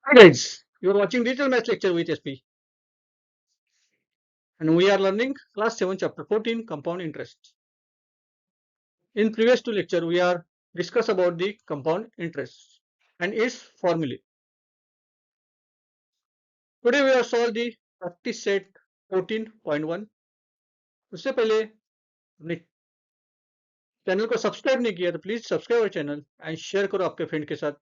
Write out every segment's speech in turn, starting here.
Hi guys, you are watching Digital Maths lecture with SP and we are learning class 7 chapter 14 compound interest. In previous two lecture we are discuss about the compound interest and its formulae. Today we are solve the practice set 14.1. उससे पहले अपने channel को subscribe नहीं किया तो please subscribe our channel and share करो आपके friend के साथ.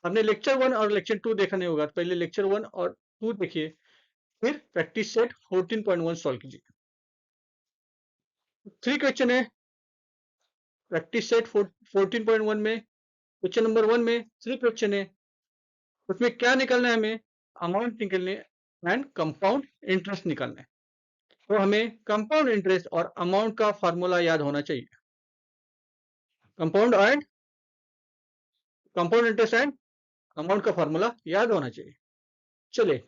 हमने लेक्चर 1 और लेक्चर 2 देखा नहीं होगा तो पहले लेक्चर 1 और 2 देखिए, फिर प्रैक्टिस सेट 14.1 सॉल्व कीजिए. 3 क्वेश्चन है प्रैक्टिस सेट 14.1 में. क्वेश्चन नंबर 1 में 3 क्वेश्चन है. उसमें क्या निकालना है हमें? अमाउंट निकालने एंड कंपाउंड इंटरेस्ट निकालना है. तो हमें कंपाउंड इंटरेस्ट और अमाउंट का फार्मूला याद होना चाहिए. कंपाउंड इंटरेस्ट एंड अमाउंट का फार्मूला याद होना चाहिए. चलिए,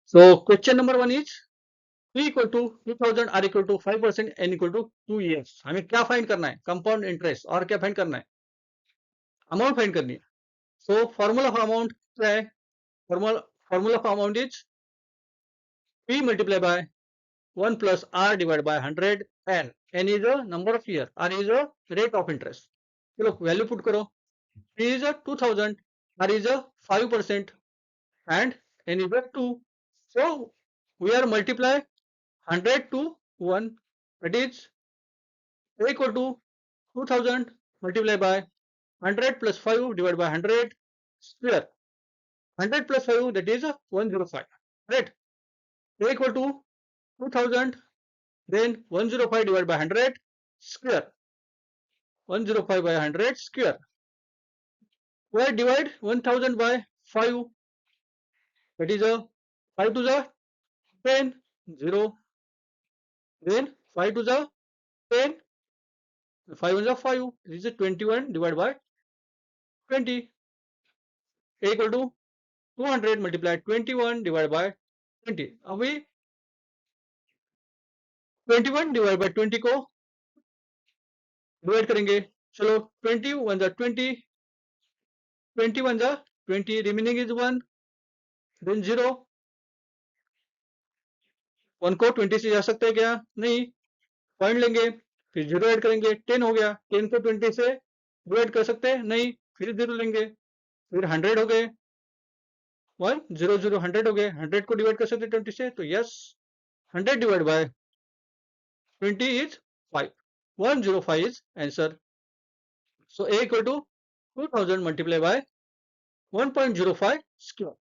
so question number 1 is P equal to 2000 R equal to 5% N equal to 2 years. हमें क्या फाइंड करना है? Compound interest. और क्या फाइंड करना है? अमाउंट फाइंड करनी है. सो फार्मूला ऑफ अमाउंट क्या है? Formula of amount is P multiply by 1 plus R divided by 100 N is a number of year, R is a rate of interest. चलो value put करो. P is a 2000, R is a 5% and N is a 2. So we are multiply 100 to 1, that is A equal to 2000 multiplied by 100 plus 5 divided by 100 square. 100 plus 5 that is 105, right? A equal to 2000, then 105 divided by 100 square. 105 by 100 square. Where divide 1000 by 5, that is a 5 to the 10, 0, then 5 to the 10, 5 on the 5, this is a 21 divided by 20. A equal to 200 multiplied 21 divided by 20. अभी 21 divided by 20 को divide करेंगे. चलो 21 the 20, 21 the 20, remaining is 1, then 0. 1 को 20 से जा सकते हैं क्या? नहीं. पॉइंट लेंगे, फिर 0 ऐड करेंगे, 10 हो गया. 10 को 20 से डिवाइड कर सकते हैं? नहीं. फिर 0 लेंगे, फिर 100 हो गए. 1 0 0 100 हो गए. 100 को डिवाइड कर सकते हैं 20 से, तो yes 100 divide by 20 is 5. 105 is answer. So A equal to 2000 multiply by 1.05 square.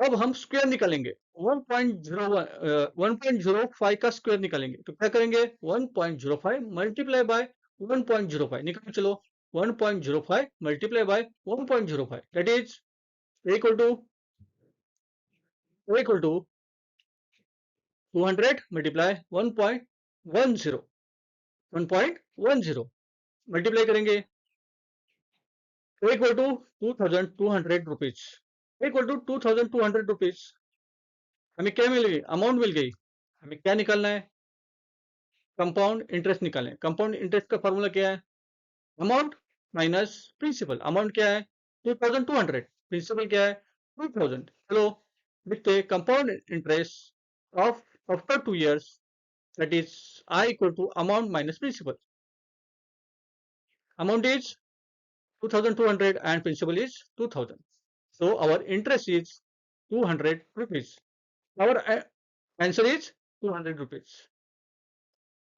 अब हम स्क्वायर निकालेंगे. 1.05 का स्क्वायर निकालेंगे तो क्या करेंगे? 1.05 मल्टीप्लाई बाय 1.05 निकालो. चलो 1.05 multiply by 1.05, that is equal to 200 multiply 1.10 multiply करेंगे equal to 2200 rupees. Equal to 2200 rupees. हमें क्या मिल गई? अमाउंट मिल गई. हमें क्या निकालना है? कंपाउंड इंटरेस्ट निकालें. कंपाउंड इंटरेस्ट का फॉर्मूला क्या है? Amount minus principal. अमाउंट क्या है? 2200. प्रिंसिपल क्या है? 2000. चलो लिखते हैं compound interest of after 2 years, that is I equal to amount minus principal. Amount is 2200 and principal is 2000. So our interest is 200 rupees. Our answer is 200 rupees.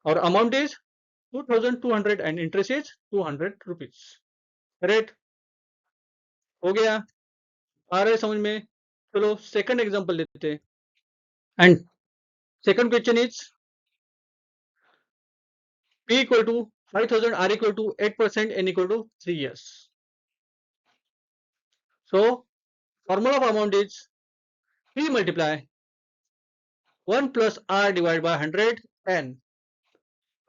Our amount is 2200 and interest is 200 rupees. Correct? हो गया? आ रहा है समझ में? चलो second example लेते हैं. And second question is P equal to 5000, R equal to 8%, N equal to 3 years. So formula of amount is P multiply 1 plus R divided by 100 N.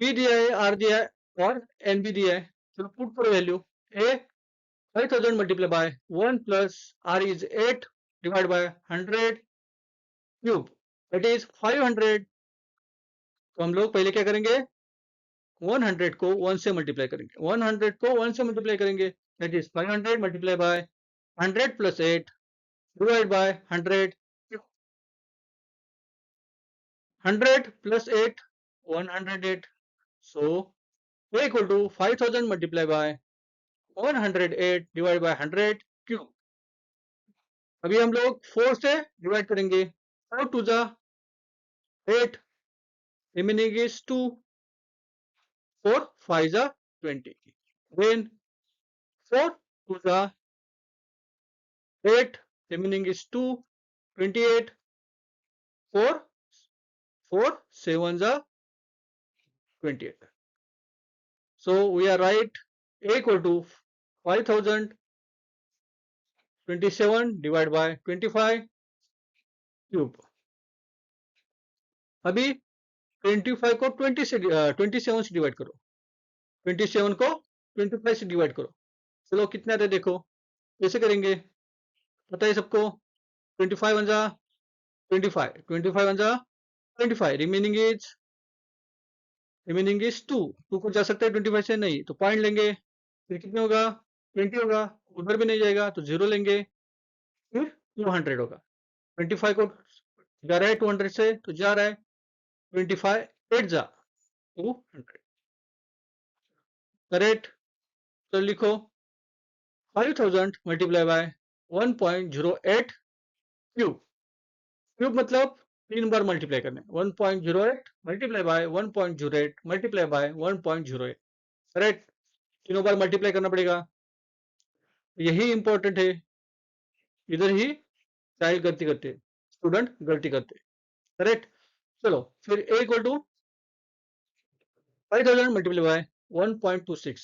P दिया है, R दिया है और N भी दिया है. चलो पुट करो value. A 5000 multiplied by 1 plus R is 8 divided by 100 cube, that is 500. तो हम लोग पहले क्या करेंगे? 100 को 1 से मल्टीप्लाई करेंगे. 100 को 1 से मल्टीप्लाई करेंगे, that is 500 multiplied by 100 plus 8, divide by 100, 100 plus 8, 108. So A equal to 5000 multiplied by 108 divided by 100 cube. अभी हम लोग 4 से डिवाइड करेंगे. 4 to the 8, remaining is 2. 4 5 the 20. Then 4 to the 8, remaining is 2. 28. 4 7 the 28. So we are right. A equal to 5027 divided by 25 cube. अभी 25 को 27 से divide करो. 27 को 25 से डिवाइड करो. चलो कितना आता है देखो. कैसे करेंगे पता है सबको. 25 वन जा 25, 25 वन जा 25, रिमेनिंग इज 2. 2 को जा सकता है 25 से, नहीं तो पॉइंट लेंगे. फिर कितने होगा 20 होगा. उधर भी नहीं जाएगा तो 0 लेंगे. फिर 200 होगा. 25 को जा रहा है 200 से तो जा रहा है 25 8 जा 200. करेक्ट. तो लिखो 5000 मल्टीप्लाई बाय 1.08 क्यूब. क्यूब मतलब 3 बार मल्टीप्लाई करना है. 1.08 multiply by 1.08 multiply by 1.08. Correct. तीनों बार मल्टीप्लाई करना पड़ेगा. यही इंपॉर्टेंट है. इधर ही चाइल्ड गलती करते, स्टूडेंट गलती करते. करेक्ट. चलो फिर a equal to 5000 multiply by 1.26.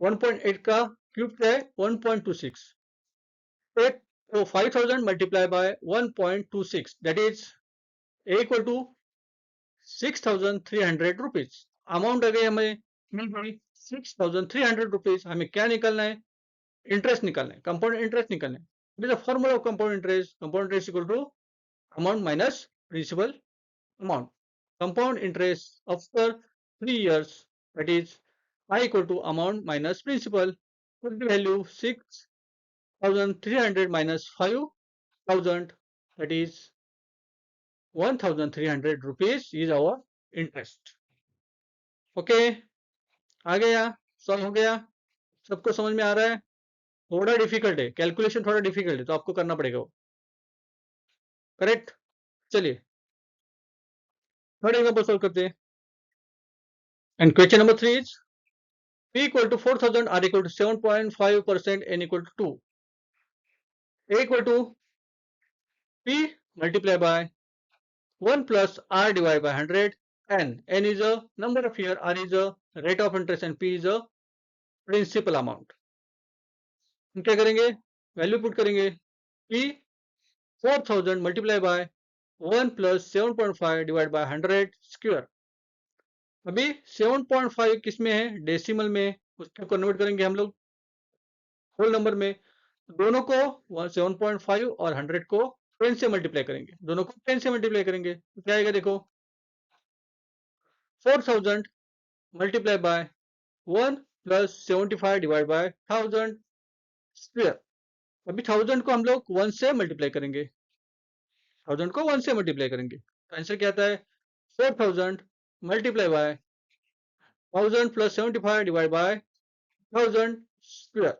1.8 का क्यूब क्या है 1.26. तो 5000 multiply by 1.26 that is a equal to 6300 rupees. Amount आ गई हमें मिल गई 6300 रुपीज. हमें क्या निकालना है इंटरेस्ट निकालना है. कंपाउंड इंटरेस्ट निकालना है. The formula of compound interest equal to amount minus principal amount. Compound interest after 3 years, that is I equal to amount minus principal. Put the value 6300 minus 5000, that is 1300 rupees is our interest. Okay आ गया. Solve हो गया. सबको समझ में आ रहा है. थोड़ा डिफिकल्ट है, कैलकुलेशन थोड़ा डिफिकल्ट है तो आपको करना पड़ेगा वो. करेक्ट. चलिए थर्ड एग्जांपल सॉल्व करते हैं. And question number 3 is P equal to 4000, R equal to 7.5%, N equal to 2. A equal to P multiplied by 1 plus R divided by 100. N is a number of year, R is a rate of interest and P is a principal amount. हम क्या करेंगे value put करेंगे. P 4000 multiplied by 1 plus 7.5 divided by 100 square. अभी 7.5 किस में है decimal में, उसको कन्वर्ट करेंगे हम लोग होल नंबर में. दोनों को 7.5 और 100 को 10 से मल्टीप्लाई करेंगे. दोनों को 10 से मल्टीप्लाई करेंगे तो क्या आएगा देखो 4000 multiply by 1 plus 75 divide by 1000 square. अभी 1000 को हम लोग 1 से मल्टीप्लाई करेंगे. 1000 को 1 से मल्टीप्लाई करेंगे तो आंसर क्या आता है 4000 multiply by 1000 plus 75 divide by 1000 square.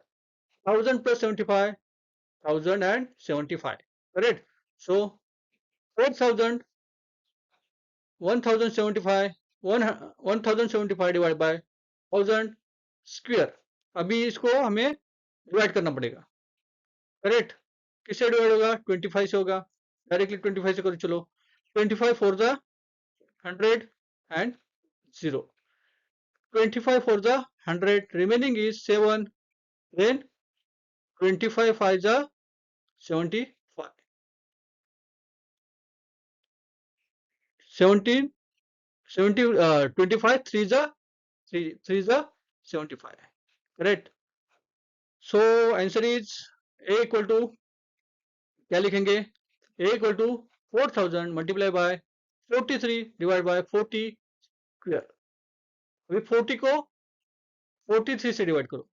1000 plus 75, 1075. Correct. So 4000, 1075, 1075 divided by 1000 square. अभी इसको हमें डिवाइड करना पड़ेगा. करेक्ट. किससे डिवाइड होगा 25 से होगा. डायरेक्टली 25 से करो. चलो 25 for the 100 and 0. 25 for the 100, remaining is 7. Then 25 5 is 75. 17 70 25 3 is 3 is 75. Correct. So answer is A equal to क्या लिखेंगे A equal to 4000 multiplied by 43 divided by 40 square. अभी 40 को 43 से डिवाइड करो.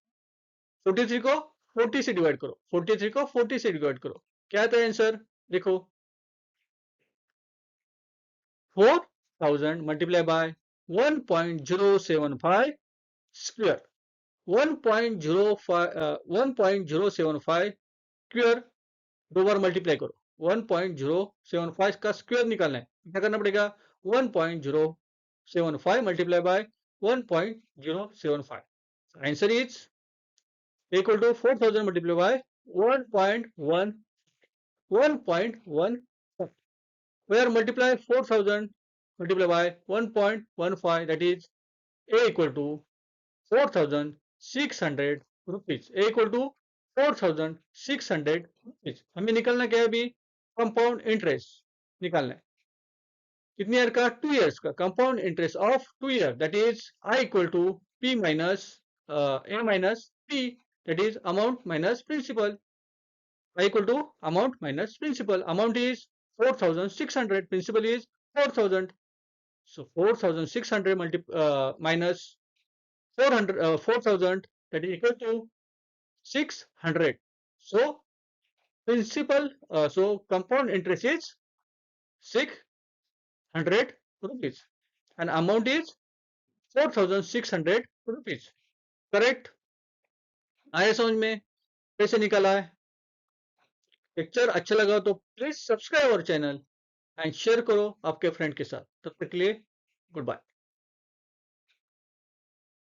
43 को 40 से डिवाइड करो. 43 को 40 से डिवाइड करो. क्या आता है आंसर? देखो 4000 मल्टीप्लाई बाय 1.075 स्क्वायर 1.075 स्क्वायर दो बार मल्टीप्लाई करो 1.075 का स्क्वायर निकालना है क्या करना पड़ेगा 1.075 multiply by 1.075 answer is equal to 4000 multiplied by 1.1 where multiply 4000 multiplied by 1.15 that is a equal to 4600 rupees a equal to 4600 rupees हमें निकालना क्या है अभी कंपाउंड इंटरेस्ट निकालना है कितने ईयर का 2 years का compound interest of 2 year that is I equal to p minus a minus p that is amount minus principal I equal to amount minus principal amount is 4600 principal is 4000 so 4600 minus 4000 that is equal to 600 so principal so compound interest is 600 rupees and amount is 4600 rupees correct आया समझ में कैसे निकाला है lecture अच्छा लगा तो please subscribe our channel and share करो आपके फ्रेंड के साथ तब तक के लिए गुड बाय